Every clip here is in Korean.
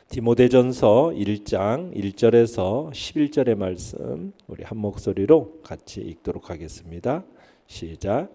디모데전서 1장 1절에서 11절의 말씀 우리 한 목소리로 같이 읽도록 하겠습니다. 시작.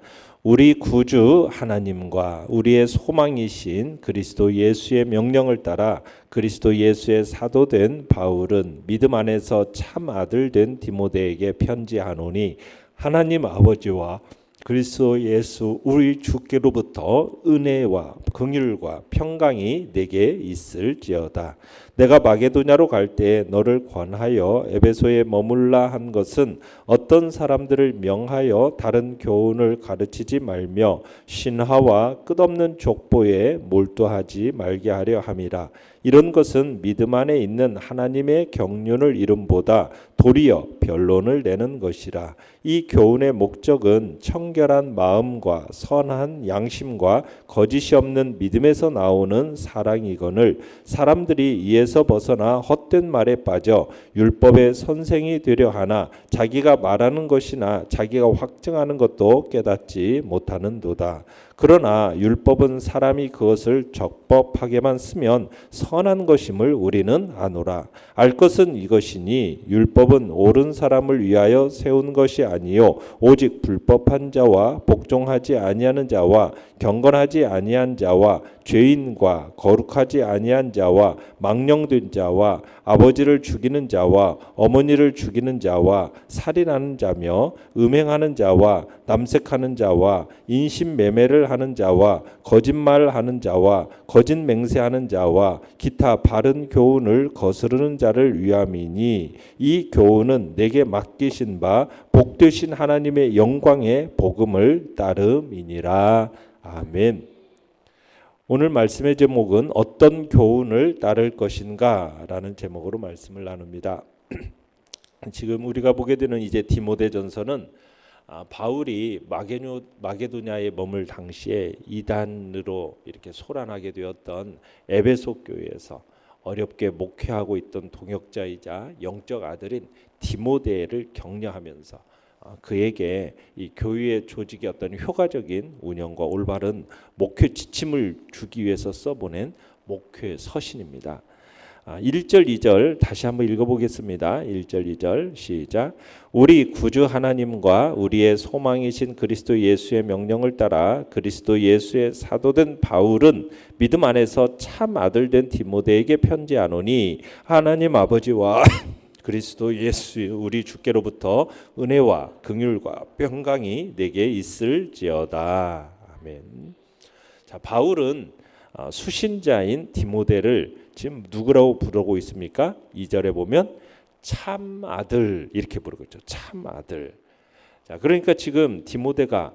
우리 구주 하나님과 우리의 소망이신 그리스도 예수의 명령을 따라 그리스도 예수의 사도된 바울은 믿음 안에서 참 아들 된 디모데에게 편지하노니 하나님 아버지와 그리스도 예수 우리 주께로부터 은혜와 긍휼과 평강이 내게 있을지어다. 내가 마게도냐로 갈 때 너를 권하여 에베소에 머물라 한 것은 어떤 사람들을 명하여 다른 교훈을 가르치지 말며 신화와 끝없는 족보에 몰두하지 말게 하려 함이라. 이런 것은 믿음 안에 있는 하나님의 경륜을 이름보다 도리어 변론을 내는 것이라. 이 교훈의 목적은 청결한 마음과 선한 양심과 거짓이 없는 믿음에서 나오는 사랑이거늘 사람들이 이에서 벗어나 헛된 말에 빠져 율법의 선생이 되려 하나 자기가 말하는 것이나 자기가 확증하는 것도 깨닫지 못하는도다. 그러나 율법은 사람이 그것을 적법하게만 쓰면 선한 것임을 우리는 아노라. 알 것은 이것이니 율법은 옳은 사람을 위하여 세운 것이 아니요 오직 불법한 자와 복종하지 아니하는 자와 경건하지 아니한 자와 죄인과 거룩하지 아니한 자와 망령된 자와 아버지를 죽이는 자와 어머니를 죽이는 자와 살인하는 자며 음행하는 자와 남색하는 자와 인신매매를 하는 자와 거짓말하는 자와 거짓 맹세하는 자와 기타 바른 교훈을 거스르는 자를 위함이니 이 교훈은 내게 맡기신 바 복되신 하나님의 영광의 복음을 따름이니라. 아멘. 오늘 말씀의 제목은 어떤 교훈을 따를 것인가 라는 제목으로 말씀을 나눕니다. 지금 우리가 보게 되는 이제 디모데전서는 바울이 마게도냐에 머물 당시에 이단으로 이렇게 소란하게 되었던 에베소 교회에서 어렵게 목회하고 있던 동역자이자 영적 아들인 디모데를 격려하면서 그에게 이 교회의 조직의 어떤 효과적인 운영과 올바른 목회 지침을 주기 위해서 써보낸 목회 서신입니다. 1절 2절 다시 한번 읽어보겠습니다. 1절 2절 시작. 우리 구주 하나님과 우리의 소망이신 그리스도 예수의 명령을 따라 그리스도 예수의 사도된 바울은 믿음 안에서 참 아들 된 디모데에게 편지하노니 하나님 아버지와 그리스도 예수 우리 주께로부터 은혜와 긍휼과 평강이 내게 있을지어다. 아멘. 자, 바울은 수신자인 디모데를 지금 누구라고 부르고 있습니까? 2절에 보면 참 아들 이렇게 부르고 있죠. 참 아들. 자, 그러니까 지금 디모데가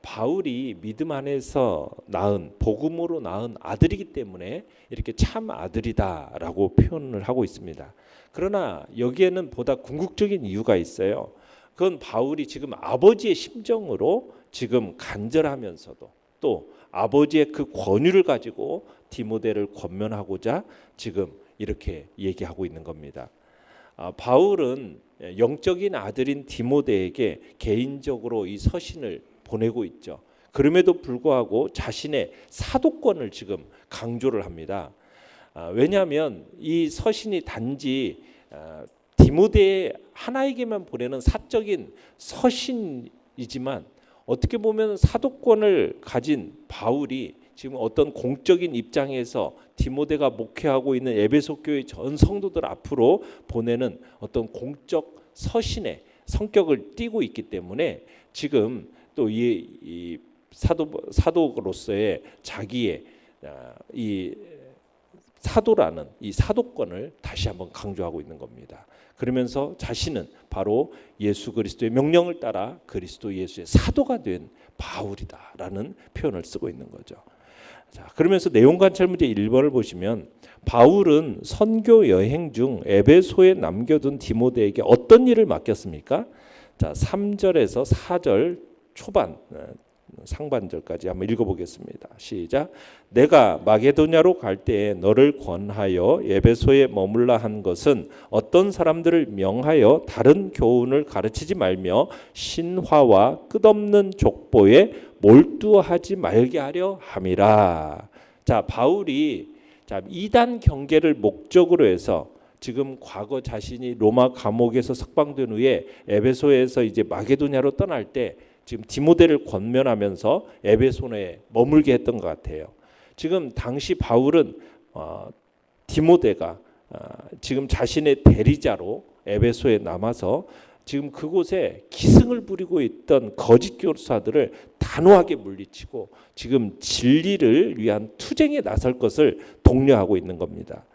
바울이 믿음 안에서 낳은 복음으로 낳은 아들이기 때문에 이렇게 참 아들이다라고 표현을 하고 있습니다. 그러나 여기에는 보다 궁극적인 이유가 있어요. 그건 바울이 지금 아버지의 심정으로 지금 간절하면서도 또 아버지의 그 권위를 가지고 디모데를 권면하고자 지금 이렇게 얘기하고 있는 겁니다. 바울은 영적인 아들인 디모데에게 개인적으로 이 서신을 보내고 있죠. 그럼에도 불구하고 자신의 사도권을 지금 강조를 합니다. 왜냐하면 이 서신이 단지 디모데 하나에게만 보내는 사적인 서신이지만 어떻게 보면 사도권을 가진 바울이 지금 어떤 공적인 입장에서 디모데가 목회하고 있는 에베소 교회 전 성도들 앞으로 보내는 어떤 공적 서신의 성격을 띠고 있기 때문에 지금 또 이 사도로서의 자기의 이 사도라는 이 사도권을 다시 한번 강조하고 있는 겁니다. 그러면서 자신은 바로 예수 그리스도의 명령을 따라 그리스도 예수의 사도가 된 바울이다라는 표현을 쓰고 있는 거죠. 자, 그러면서 내용 관찰 문제 1번을 보시면 바울은 선교 여행 중 에베소에 남겨둔 디모데에게 어떤 일을 맡겼습니까? 자, 3절에서 4절 초반 상반절까지 한번 읽어보겠습니다. 시작. 내가 마게도냐로 갈 때에 너를 권하여 에베소에 머물라 한 것은 어떤 사람들을 명하여 다른 교훈을 가르치지 말며 신화와 끝없는 족보에 몰두하지 말게 하려 함이라. 자, 바울이 자, 이단 경계를 목적으로 해서 지금 과거 자신이 로마 감옥에서 석방된 후에 에베소에서 이제 마게도냐로 떠날 때 지금 디모데를 권면하면서 에베소에 머물게 했던 것 같아요. 지금 당시 바울은 디모데가 지금 자신의 대리자로 에베소에 남아서 지금 그곳에 기승을 부리고 있던 거짓 교사들을 단호하게 물리치고 지금 진리를 위한 투쟁에 나설 것을 독려하고 있는 겁니다.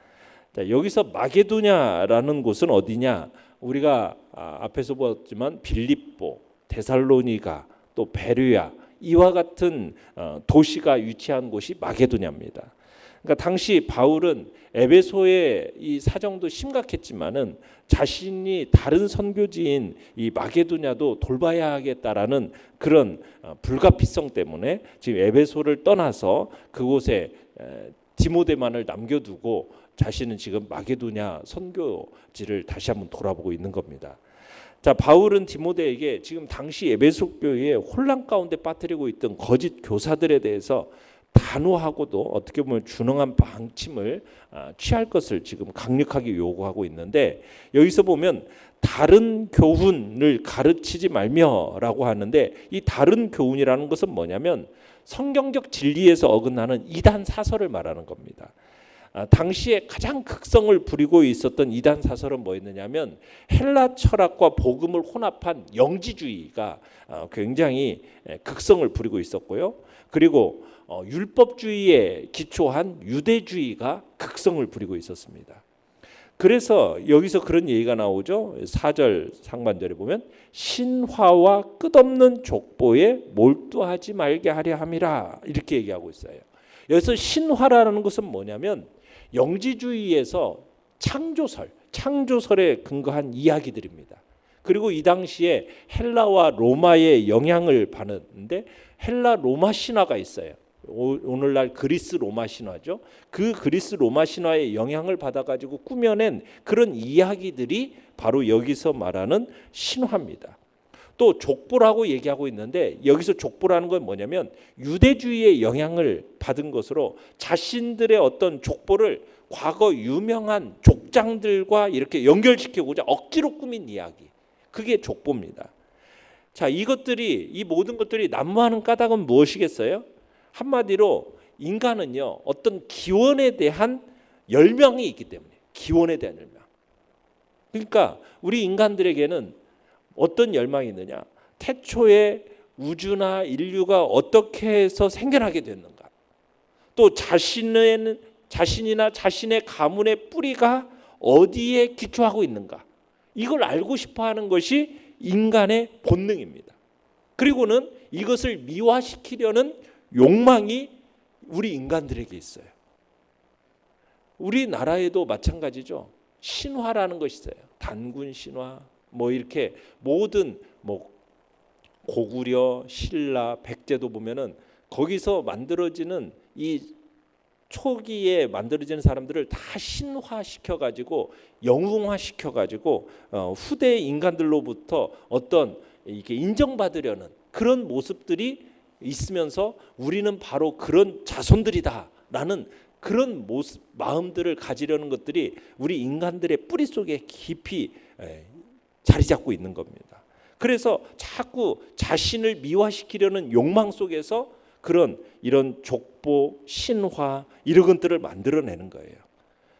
자, 여기서 마게도냐라는 곳은 어디냐? 우리가 앞에서 보았지만 빌립보, 데살로니가, 또 베르야 이와 같은 도시가 위치한 곳이 마게도냐입니다. 그러니까 당시 바울은 에베소의 이 사정도 심각했지만은 자신이 다른 선교지인 이 마게도냐도 돌봐야 하겠다라는 그런 불가피성 때문에 지금 에베소를 떠나서 그곳에 디모데만을 남겨두고 자신은 지금 마게도냐 선교지를 다시 한번 돌아보고 있는 겁니다. 자, 바울은 디모데에게 지금 당시 에베소 교회에 혼란 가운데 빠뜨리고 있던 거짓 교사들에 대해서 단호하고도 어떻게 보면 준엄한 방침을 취할 것을 지금 강력하게 요구하고 있는데, 여기서 보면 다른 교훈을 가르치지 말며라고 하는데, 이 다른 교훈이라는 것은 뭐냐면 성경적 진리에서 어긋나는 이단 사설을 말하는 겁니다. 당시에 가장 극성을 부리고 있었던 이단 사설은 뭐였느냐면 헬라 철학과 복음을 혼합한 영지주의가 굉장히 극성을 부리고 있었고요. 그리고 율법주의에 기초한 유대주의가 극성을 부리고 있었습니다. 그래서 여기서 그런 얘기가 나오죠. 4절 상반절에 보면 신화와 끝없는 족보에 몰두하지 말게 하려 함이라 이렇게 얘기하고 있어요. 여기서 신화라는 것은 뭐냐면 영지주의에서 창조설에 근거한 이야기들입니다. 그리고 이 당시에 헬라와 로마의 영향을 받는데 헬라 로마 신화가 있어요. 오늘날 그리스 로마 신화죠. 그 그리스 로마 신화의 영향을 받아가지고 꾸며낸 그런 이야기들이 바로 여기서 말하는 신화입니다. 또 족보라고 얘기하고 있는데 여기서 족보라는 건 뭐냐면 유대주의의 영향을 받은 것으로 자신들의 어떤 족보를 과거 유명한 족장들과 이렇게 연결시키고자 억지로 꾸민 이야기, 그게 족보입니다. 자, 이 모든 것들이 난무하는 까닭은 무엇이겠어요? 한마디로 인간은요 어떤 기원에 대한 열명이 있기 때문에, 기원에 대한 열명. 그러니까 우리 인간들에게는 어떤 열망이 있느냐? 태초에 우주나 인류가 어떻게 해서 생겨나게 됐는가? 또 자신이나 자신의 가문의 뿌리가 어디에 기초하고 있는가? 이걸 알고 싶어하는 것이 인간의 본능입니다. 그리고는 이것을 미화시키려는 욕망이 우리 인간들에게 있어요. 우리나라에도 마찬가지죠. 신화라는 것이 있어요. 단군 신화, 이렇게 모든 고구려, 신라, 백제도 보면은 거기서 만들어지는 이 초기에 만들어지는 사람들을 다 신화시켜 가지고 영웅화시켜 가지고 후대 인간들로부터 어떤 이게 인정받으려는 그런 모습들이 있으면서 우리는 바로 그런 자손들이다라는 그런 모습, 마음들을 가지려는 것들이 우리 인간들의 뿌리 속에 깊이 자리 잡고 있는 겁니다. 그래서 자꾸 자신을 미화시키려는 욕망 속에서 이런 족보, 신화 이런 것들을 만들어내는 거예요.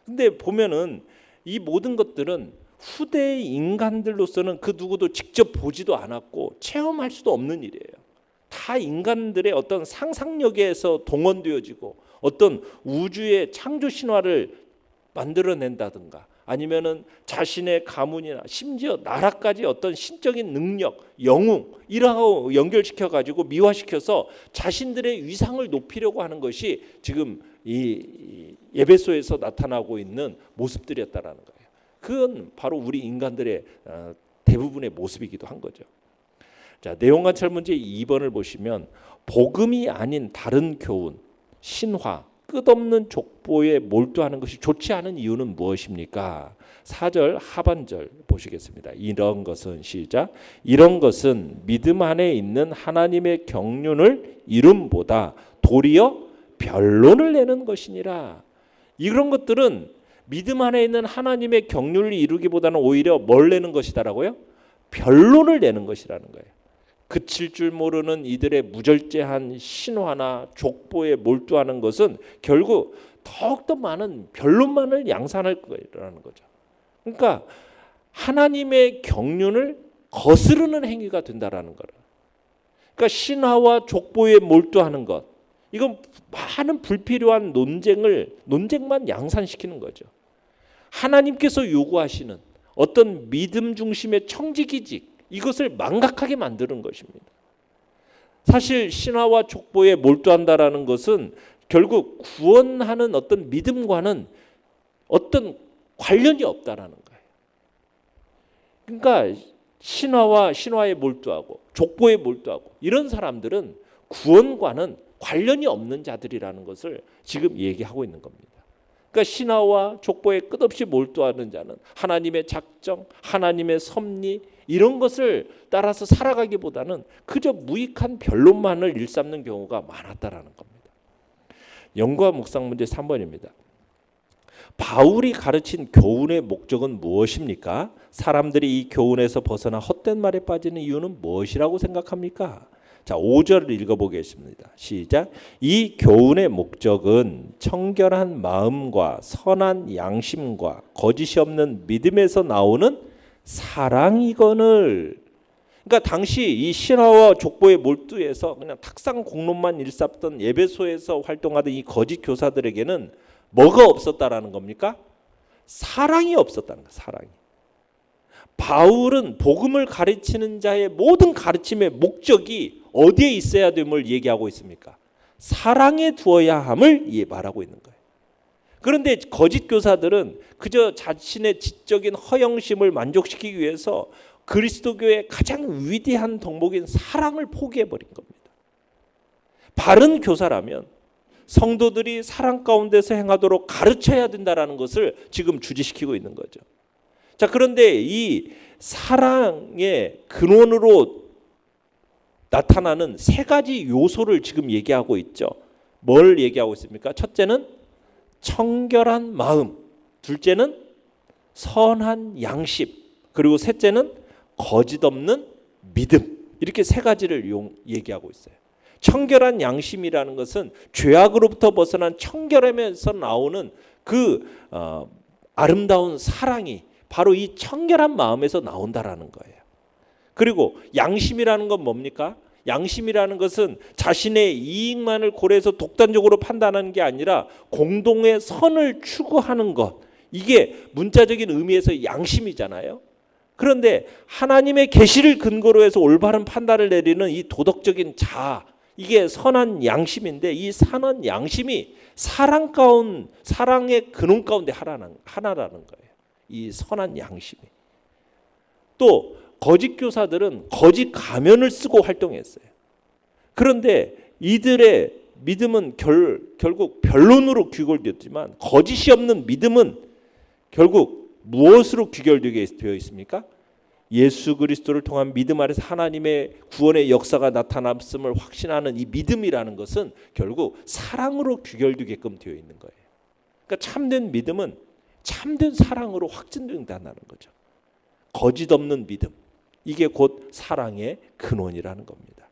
근데 보면은 이 모든 것들은 후대의 인간들로서는 그 누구도 직접 보지도 않았고 체험할 수도 없는 일이에요. 다 인간들의 어떤 상상력에서 동원되어지고 어떤 우주의 창조 신화를 만들어낸다든가 아니면은 자신의 가문이나 심지어 나라까지 어떤 신적인 능력, 영웅 이라고 연결시켜 가지고 미화시켜서 자신들의 위상을 높이려고 하는 것이 지금 이 에베소에서 나타나고 있는 모습들이었다라는 거예요. 그건 바로 우리 인간들의 대부분의 모습이기도 한 거죠. 자, 내용관찰 문제 2번을 보시면 복음이 아닌 다른 교훈, 신화, 끝없는 족보에 몰두하는 것이 좋지 않은 이유는 무엇입니까? 4절 하반절 보시겠습니다. 이런 것은 시작. 이런 것은 믿음 안에 있는 하나님의 경륜을 이름보다 도리어 변론을 내는 것이니라. 이런 것들은 믿음 안에 있는 하나님의 경륜을 이루기보다는 오히려 뭘 내는 것이다라고요? 변론을 내는 것이라는 거예요. 그칠 줄 모르는 이들의 무절제한 신화나 족보에 몰두하는 것은 결국 더욱더 많은 변론만을 양산할 거라는 거죠. 그러니까 하나님의 경륜을 거스르는 행위가 된다라는 거예요. 그러니까 신화와 족보에 몰두하는 것, 이건 많은 불필요한 논쟁만 양산시키는 거죠. 하나님께서 요구하시는 어떤 믿음 중심의 청지기직, 이것을 망각하게 만드는 것입니다. 사실 신화와 족보에 몰두한다라는 것은 결국 구원하는 어떤 믿음과는 어떤 관련이 없다라는 거예요. 그러니까 신화에 몰두하고 족보에 몰두하고 이런 사람들은 구원과는 관련이 없는 자들이라는 것을 지금 얘기하고 있는 겁니다. 그러니까 신화와 족보에 끝없이 몰두하는 자는 하나님의 작정, 하나님의 섭리 이런 것을 따라서 살아가기보다는 그저 무익한 변론만을 일삼는 경우가 많았다라는 겁니다. 연구와 묵상 문제 3번입니다. 바울이 가르친 교훈의 목적은 무엇입니까? 사람들이 이 교훈에서 벗어나 헛된 말에 빠지는 이유는 무엇이라고 생각합니까? 자, 5절을 읽어보겠습니다. 시작. 이 교훈의 목적은 청결한 마음과 선한 양심과 거짓이 없는 믿음에서 나오는 사랑이거늘. 그러니까 당시 이 신화와 족보에 몰두해서 그냥 탁상 공론만 일삼던 에베소에서 활동하던 이 거짓 교사들에게는 뭐가 없었다라는 겁니까? 사랑이 없었다는 거예요. 사랑이. 바울은 복음을 가르치는 자의 모든 가르침의 목적이 어디에 있어야 됨을 얘기하고 있습니까? 사랑에 두어야 함을 말하고 있는 거예요. 그런데 거짓 교사들은 그저 자신의 지적인 허영심을 만족시키기 위해서 그리스도교의 가장 위대한 덕목인 사랑을 포기해버린 겁니다. 바른 교사라면 성도들이 사랑 가운데서 행하도록 가르쳐야 된다는 것을 지금 주지시키고 있는 거죠. 자, 그런데 이 사랑의 근원으로 나타나는 세 가지 요소를 지금 얘기하고 있죠. 뭘 얘기하고 있습니까? 첫째는 청결한 마음, 둘째는 선한 양심, 그리고 셋째는 거짓 없는 믿음. 이렇게 세 가지를 얘기하고 있어요. 청결한 양심이라는 것은 죄악으로부터 벗어난 청결함에서 나오는 그 아름다운 사랑이 바로 이 청결한 마음에서 나온다라는 거예요. 그리고 양심이라는 건 뭡니까? 양심이라는 것은 자신의 이익만을 고려해서 독단적으로 판단하는 게 아니라 공동의 선을 추구하는 것. 이게 문자적인 의미에서 양심이잖아요. 그런데 하나님의 계시를 근거로 해서 올바른 판단을 내리는 이 도덕적인 자아, 이게 선한 양심인데 이 선한 양심이 사랑의 근원 가운데 하나라는 거예요. 이 선한 양심이. 또 거짓 교사들은 거짓 가면을 쓰고 활동했어요. 그런데 이들의 믿음은 결국 변론으로 귀결되었지만 거짓이 없는 믿음은 결국 무엇으로 귀결되게 되어 있습니까? 예수 그리스도를 통한 믿음 아래서 하나님의 구원의 역사가 나타났음을 확신하는 이 믿음이라는 것은 결국 사랑으로 귀결되게끔 되어 있는 거예요. 그러니까 참된 믿음은 참된 사랑으로 확증된다는 거죠. 거짓 없는 믿음. 이게 곧 사랑의 근원이라는 겁니다.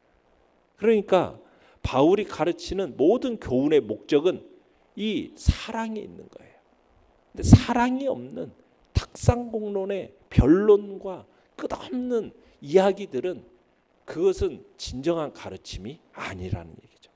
그러니까 바울이 가르치는 모든 교훈의 목적은 이 사랑에 있는 거예요. 근데 사랑이 없는 탁상공론의 변론과 끝없는 이야기들은 그것은 진정한 가르침이 아니라는 얘기죠.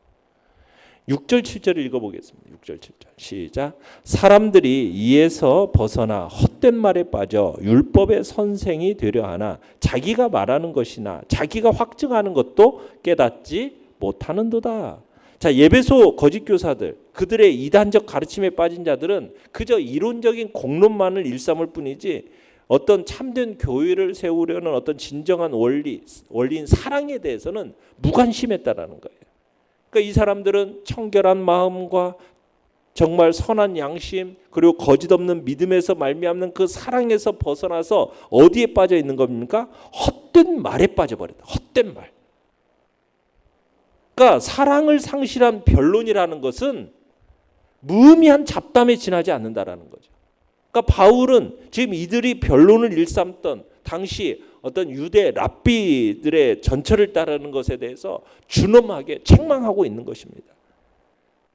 6절 7절을 읽어보겠습니다. 6절 7절 시작. 사람들이 이에서 벗어나 헛된 말에 빠져 율법의 선생이 되려 하나 자기가 말하는 것이나 자기가 확증하는 것도 깨닫지 못하는도다. 자, 에베소 거짓 교사들, 그들의 이단적 가르침에 빠진 자들은 그저 이론적인 공론만을 일삼을 뿐이지 어떤 참된 교회를 세우려는 어떤 진정한 원리인 사랑에 대해서는 무관심했다라는 거예요. 그러니까 이 사람들은 청결한 마음과 정말 선한 양심 그리고 거짓 없는 믿음에서 말미암는 그 사랑에서 벗어나서 어디에 빠져 있는 겁니까? 헛된 말에 빠져버렸다. 헛된 말. 그러니까 사랑을 상실한 변론이라는 것은 무의미한 잡담에 지나지 않는다라는 거죠. 그러니까 바울은 지금 이들이 변론을 일삼던 당시 어떤 유대 랍비들의 전철을 따르는 것에 대해서 준엄하게 책망하고 있는 것입니다.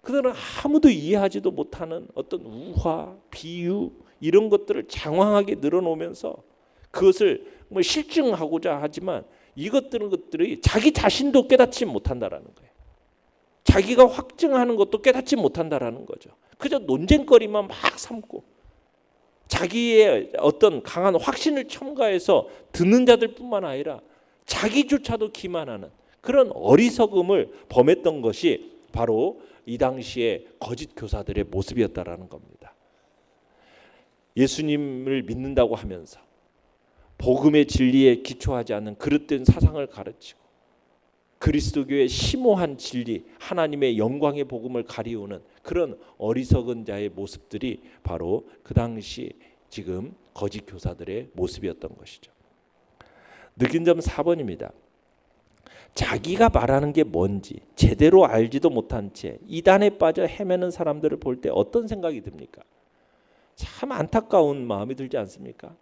그들은 아무도 이해하지도 못하는 어떤 우화, 비유 이런 것들을 장황하게 늘어놓으면서 그것을 뭐 실증하고자 하지만 것들이 자기 자신도 깨닫지 못한다라는 거예요. 자기가 확증하는 것도 깨닫지 못한다라는 거죠. 그저 논쟁거리만 막 삼고 자기의 어떤 강한 확신을 첨가해서 듣는 자들뿐만 아니라 자기조차도 기만하는 그런 어리석음을 범했던 것이 바로 이 당시에 거짓 교사들의 모습이었다라는 겁니다. 예수님을 믿는다고 하면서 복음의 진리에 기초하지 않는 그릇된 사상을 가르치고 그리스도교의 심오한 진리, 하나님의 영광의 복음을 가리우는 그런 어리석은 자의 모습들이 바로 그 당시 지금 거짓 교사들의 모습이었던 것이죠. 느낀 점 4번입니다. 자기가 말하는 게 뭔지 제대로 알지도 못한 채 이단에 빠져 헤매는 사람들을 볼 때 어떤 생각이 듭니까? 참 안타까운 마음이 들지 않습니까?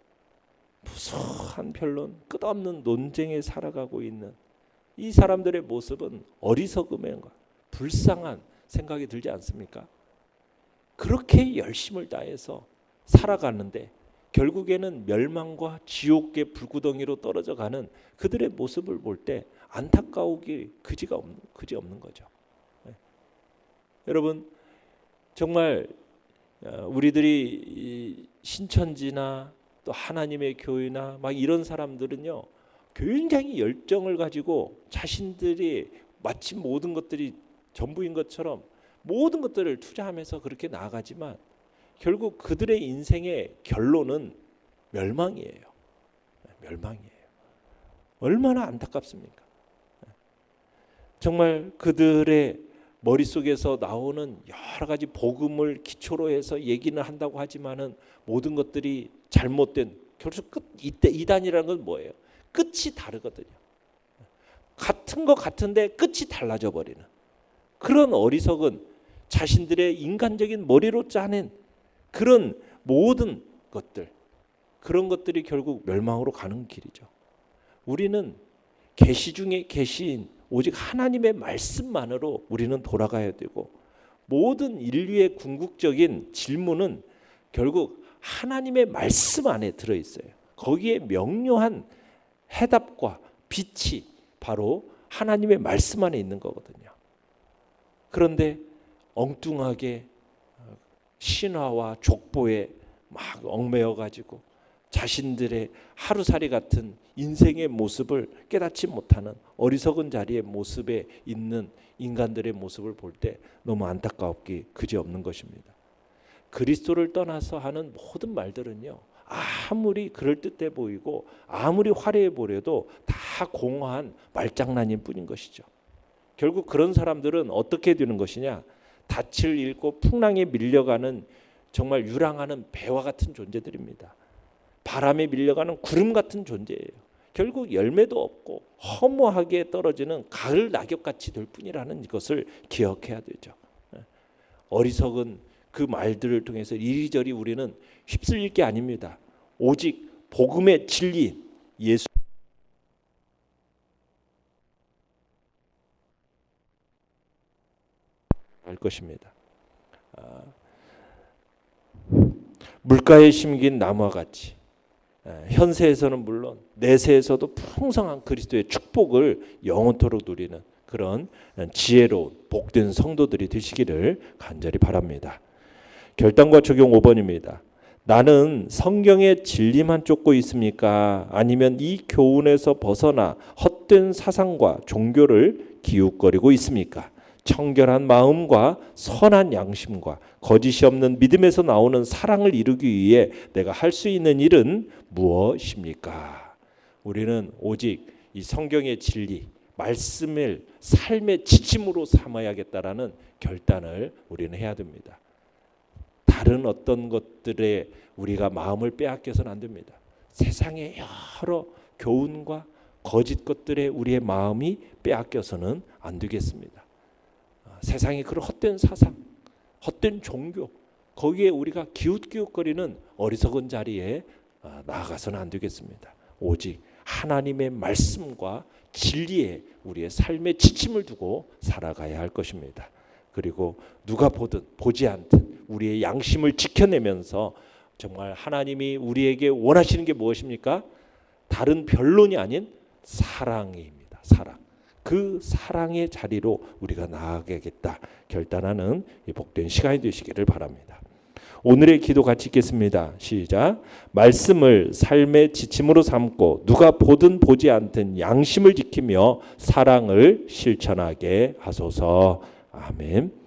무수한 변론, 끝없는 논쟁에 살아가고 있는 이 사람들의 모습은 어리석음과 불쌍한 생각이 들지 않습니까? 그렇게 열심을 다해서 살아가는데 결국에는 멸망과 지옥의 불구덩이로 떨어져 가는 그들의 모습을 볼 때 안타까우기 그지 없는 거죠. 여러분 정말 우리들이 신천지나 또 하나님의 교회나 막 이런 사람들은요 굉장히 열정을 가지고 자신들이 마치 모든 것들이 전부인 것처럼 모든 것들을 투자하면서 그렇게 나아가지만 결국 그들의 인생의 결론은 멸망이에요. 멸망이에요. 얼마나 안타깝습니까? 정말 그들의 머릿속에서 나오는 여러 가지 복음을 기초로 해서 얘기는 한다고 하지만은 모든 것들이 잘못된 결국 이단이라는 건 뭐예요? 끝이 다르거든요. 같은 것 같은데 끝이 달라져 버리는 그런 어리석은 자신들의 인간적인 머리로 짜낸 그런 모든 것들 그런 것들이 결국 멸망으로 가는 길이죠. 우리는 계시 중에 계시인 오직 하나님의 말씀만으로 우리는 돌아가야 되고 모든 인류의 궁극적인 질문은 결국 하나님의 말씀 안에 들어있어요. 거기에 명료한 해답과 빛이 바로 하나님의 말씀 안에 있는 거거든요. 그런데 엉뚱하게 신화와 족보에 막 얽매여 가지고 자신들의 하루살이 같은 인생의 모습을 깨닫지 못하는 어리석은 자리의 모습에 있는 인간들의 모습을 볼 때 너무 안타깝기 그지없는 것입니다. 그리스도를 떠나서 하는 모든 말들은요 아무리 그럴듯해 보이고 아무리 화려해 보여도 다 공허한 말장난일 뿐인 것이죠. 결국 그런 사람들은 어떻게 되는 것이냐, 닻을 잃고 풍랑에 밀려가는 정말 유랑하는 배와 같은 존재들입니다. 바람에 밀려가는 구름 같은 존재예요. 결국 열매도 없고 허무하게 떨어지는 가을 낙엽같이 될 뿐이라는 것을 기억해야 되죠. 어리석은 그 말들을 통해서 이리저리 우리는 휩쓸릴 게 아닙니다. 오직 복음의 진리 예수 할 것입니다. 물가에 심긴 나무와 같이 현세에서는 물론 내세에서도 풍성한 그리스도의 축복을 영원토록 누리는 그런 지혜로운 복된 성도들이 되시기를 간절히 바랍니다. 결단과 적용 5번입니다. 나는 성경의 진리만 쫓고 있습니까? 아니면 이 교훈에서 벗어나 헛된 사상과 종교를 기웃거리고 있습니까? 청결한 마음과 선한 양심과 거짓이 없는 믿음에서 나오는 사랑을 이루기 위해 내가 할 수 있는 일은 무엇입니까? 우리는 오직 이 성경의 진리, 말씀을 삶의 지침으로 삼아야겠다라는 결단을 우리는 해야 됩니다. 다른 어떤 것들에 우리가 마음을 빼앗겨서는 안 됩니다. 세상의 여러 교훈과 거짓 것들에 우리의 마음이 빼앗겨서는 안 되겠습니다. 세상의 그런 헛된 사상, 헛된 종교, 거기에 우리가 기웃기웃거리는 어리석은 자리에 나아가서는 안 되겠습니다. 오직 하나님의 말씀과 진리에 우리의 삶의 지침을 두고 살아가야 할 것입니다. 그리고 누가 보든 보지 않든 우리의 양심을 지켜내면서 정말 하나님이 우리에게 원하시는 게 무엇입니까? 다른 변론이 아닌 사랑입니다. 사랑. 그 사랑의 자리로 우리가 나아가겠다 결단하는 이 복된 시간이 되시기를 바랍니다. 오늘의 기도 같이 읽겠습니다. 시작. 말씀을 삶의 지침으로 삼고 누가 보든 보지 않든 양심을 지키며 사랑을 실천하게 하소서. 아멘.